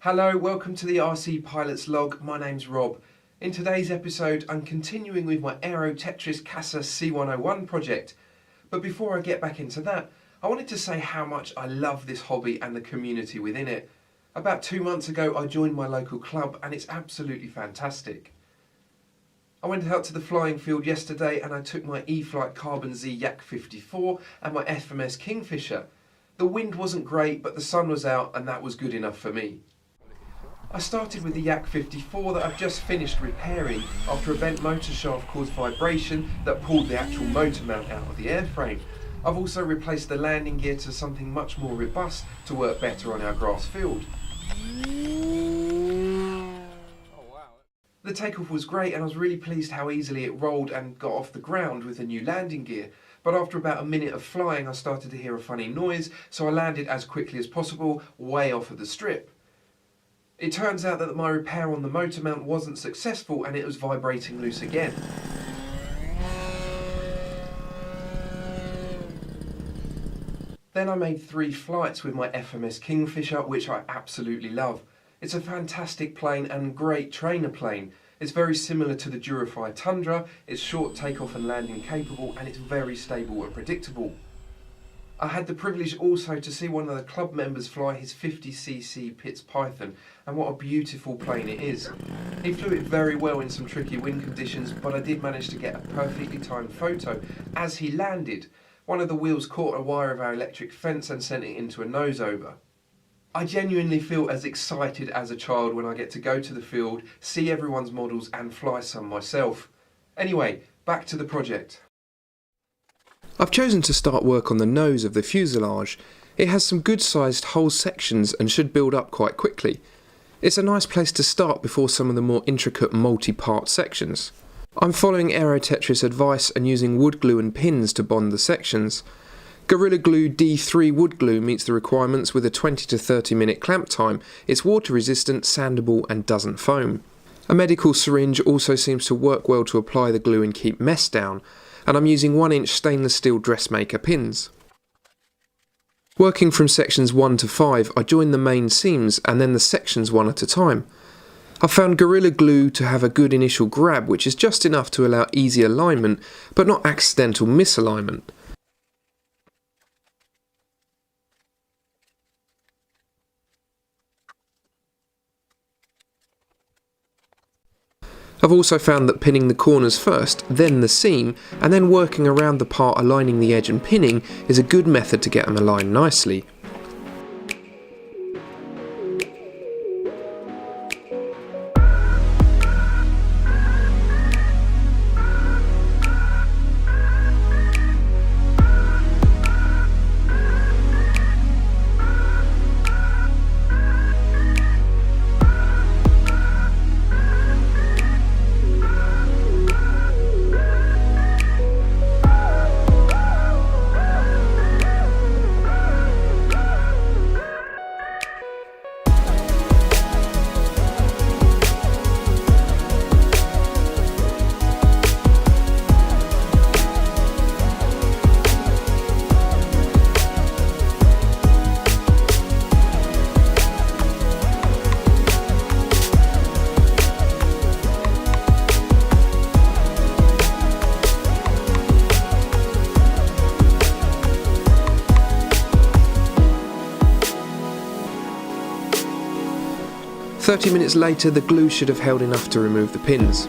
Hello, welcome to the RC Pilot's Log. My name's Rob. In today's episode, I'm continuing with my Aerotetris CASA C101 project. But before I get back into that, I wanted to say how much I love this hobby and the community within it. About 2 months ago, I joined my local club and it's absolutely fantastic. I went out to the flying field yesterday and I took my E-Flight Carbon Z Yak 54 and my FMS Kingfisher. The wind wasn't great, but the sun was out and that was good enough for me. I started with the Yak 54 that I've just finished repairing after a bent motor shaft caused vibration that pulled the actual motor mount out of the airframe. I've also replaced the landing gear to something much more robust to work better on our grass field. The takeoff was great and I was really pleased how easily it rolled and got off the ground with the new landing gear. But after about a minute of flying I started to hear a funny noise, so I landed as quickly as possible way off of the strip. It turns out that my repair on the motor mount wasn't successful and it was vibrating loose again. Then I made 3 flights with my FMS Kingfisher, which I absolutely love. It's a fantastic plane and great trainer plane. It's very similar to the Durafly Tundra, it's short takeoff and landing capable and it's very stable and predictable. I had the privilege also to see one of the club members fly his 50cc Pitts Python, and what a beautiful plane it is. He flew it very well in some tricky wind conditions, but I did manage to get a perfectly timed photo as he landed. One of the wheels caught a wire of our electric fence and sent it into a nose over. I genuinely feel as excited as a child when I get to go to the field, see everyone's models and fly some myself. Anyway, back to the project. I've chosen to start work on the nose of the fuselage. It has some good sized whole sections and should build up quite quickly. It's a nice place to start before some of the more intricate multi-part sections. I'm following Aerotetris advice and using wood glue and pins to bond the sections. Gorilla Glue D3 wood glue meets the requirements with a 20 to 30 minute clamp time. It's water resistant, sandable and doesn't foam. A medical syringe also seems to work well to apply the glue and keep mess down, and I'm using 1-inch stainless steel dressmaker pins. Working from sections 1 to 5, I join the main seams and then the sections one at a time. I found Gorilla Glue to have a good initial grab, which is just enough to allow easy alignment, but not accidental misalignment. I've also found that pinning the corners first, then the seam, and then working around the part aligning the edge and pinning is a good method to get them aligned nicely. "30 minutes later, the glue should have held enough to remove the pins.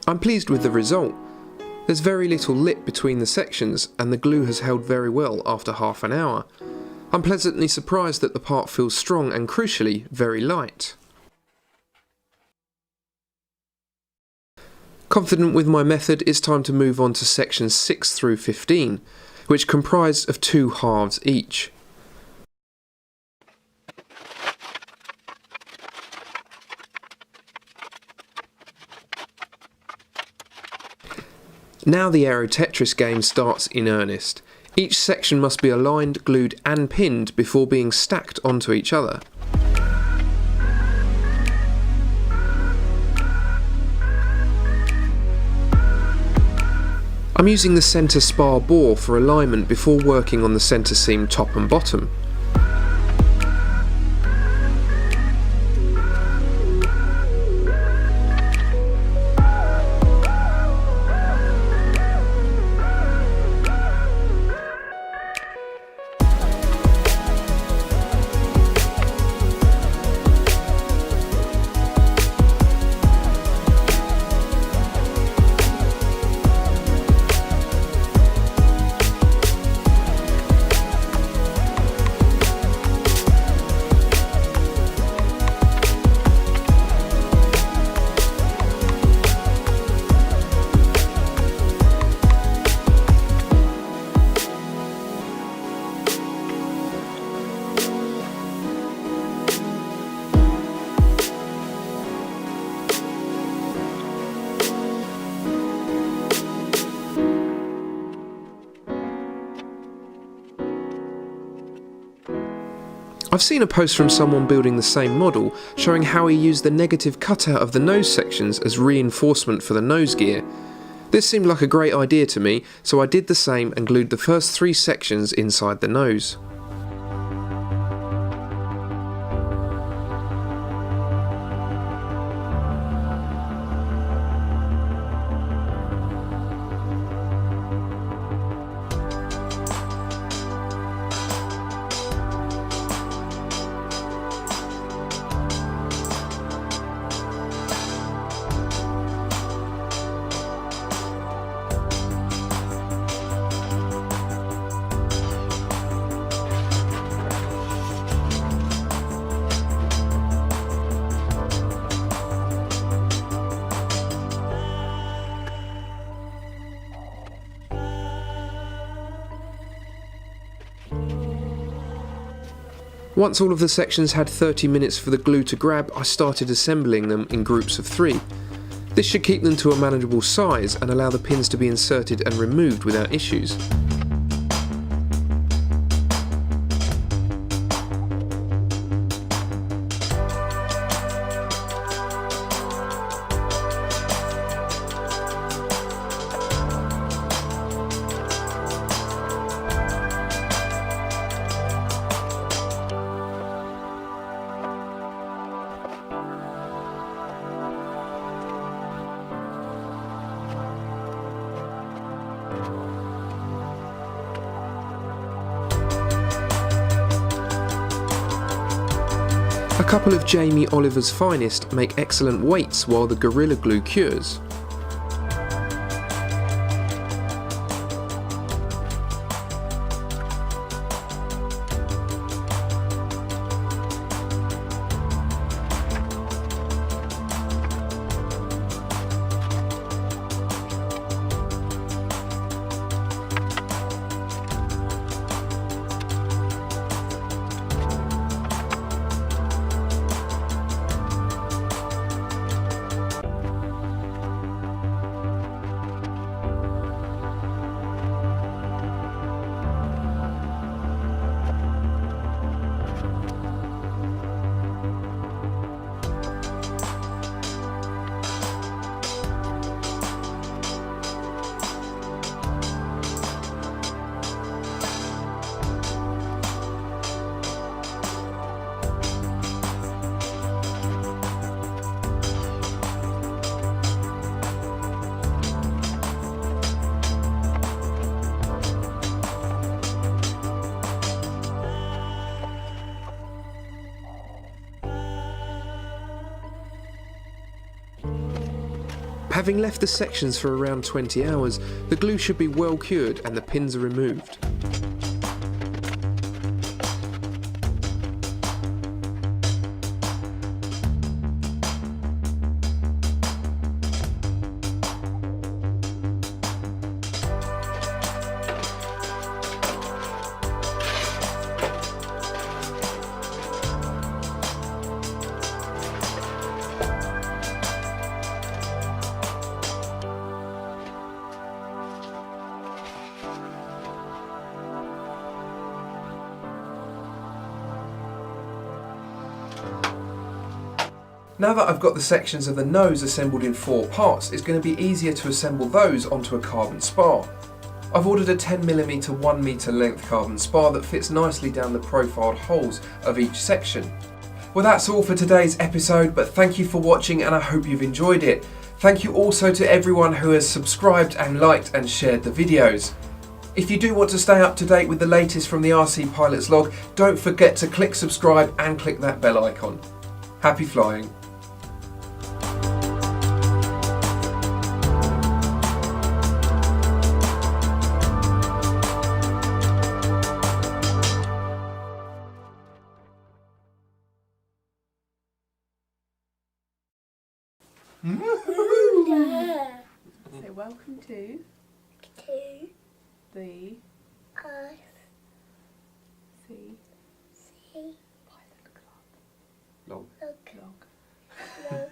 I'm pleased with the result. There's very little lip between the sections and the glue has held very well after half an hour. I'm pleasantly surprised that the part feels strong and crucially very light. Confident with my method, it's time to move on to sections 6 through 15, which comprise of 2 halves each. Now the Aerotetris game starts in earnest. Each section must be aligned, glued and pinned before being stacked onto each other. I'm using the centre spar bore for alignment before working on the centre seam top and bottom. I've seen a post from someone building the same model showing how he used the negative cutout of the nose sections as reinforcement for the nose gear. This seemed like a great idea to me, so I did the same and glued the first 3 sections inside the nose. Once all of the sections had 30 minutes for the glue to grab, I started assembling them in groups of 3. This should keep them to a manageable size and allow the pins to be inserted and removed without issues. A couple of Jamie Oliver's finest make excellent weights while the Gorilla Glue cures. Having left the sections for around 20 hours, the glue should be well cured and the pins are removed. Now that I've got the sections of the nose assembled in 4 parts, it's going to be easier to assemble those onto a carbon spar. I've ordered a 10mm 1 metre length carbon spar that fits nicely down the profiled holes of each section. Well, that's all for today's episode, but thank you for watching and I hope you've enjoyed it. Thank you also to everyone who has subscribed and liked and shared the videos. If you do want to stay up to date with the latest from the RC Pilot's Log, don't forget to click subscribe and click that bell icon. Happy flying! So welcome to the C Pilot Club Log. Log.